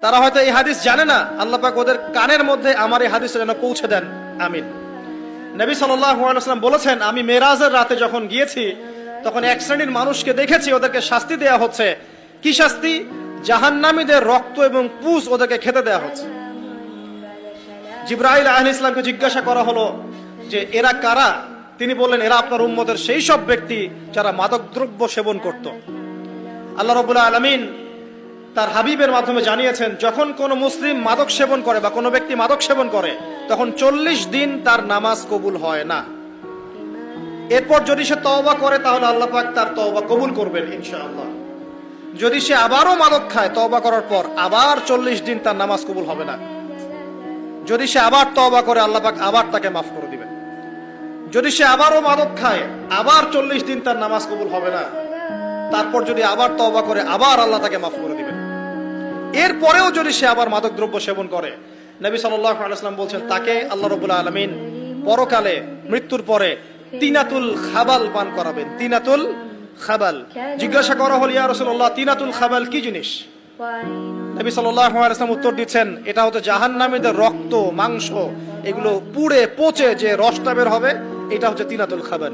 তারা হয়তো এই হাদিস জানে না, আল্লাহ পাক ওদের কানের মধ্যে আমার এই হাদিসটা যেন পৌঁছে দেন, আমিন। নবী সাল্লাল্লাহু আলাইহি ওয়াসাল্লাম বলেছেন, আমি মেরাজের রাতে যখন গিয়েছি তখন এক শ্রেণীর মানুষকে দেখেছি, ওদেরকে শাস্তি দেয়া হচ্ছে। কি শাস্তি? জাহান্নামীদের রক্ত এবং পুঁজ ওদেরকে খেতে দেয়া হচ্ছে। জিবরাইল আলাইহিস সালামকে জিজ্ঞাসা করা হলো যে এরা কারা? তিনি বললেন, এরা আপনার উম্মতের সেই সব ব্যক্তি যারা মাদকদ্রব্য সেবন করত। আল্লাহ রাব্বুল আলামিন তার হাবিবের মাধ্যমে জানিয়েছেন, যখন কোনো মুসলিম মাদক সেবন করে বা কোনো ব্যক্তি মাদক সেবন করে তখন 40 দিন তার নামাজ কবুল হয় না। এরপর যদি সে তওবা করে তাহলে আল্লাহ পাক তার তওবা কবুল করবেন ইনশাআল্লাহ। যদি সে আবারও মাদক খায় তওবা করার পর, আবার 40 দিন তার নামাজ কবুল হবে না। যদি সে আবার তওবা করে আল্লাহ পাক আবার তাকে মাফ করে দিবেন। যদি সে আবারও মাদক খায় আবার 40 দিন তার নামাজ কবুল হবে না। তারপর যদি আবার তওবা করে আবার আল্লাহ তাকে মাফ করে দিবেন। এরপরেও যদি সে আবার মাদক দ্রব্য সেবন করে, নবী সাল্লাল্লাহু আলাইহি ওয়াসাল্লাম বলছেন তাকে আল্লাহ রাব্বুল আলামিন পরকালে মৃত্যুর পরে তিনাতুল খাবাল পান করাবেন। তিনাতুল খাবাল। জিজ্ঞাসা করা হল, ইয়া রাসূলুল্লাহ, তিনাতুল খাবাল কি জিনিস? নবী সাল্লাল্লাহু আলাইহি ওয়াসাল্লাম উত্তর দিচ্ছেন, এটা হচ্ছে জাহান্নামীদের রক্ত, মাংস, এগুলো পুড়ে পচে যে রসটা বের হবে, এটা হচ্ছে তিনাতুল খাবাল।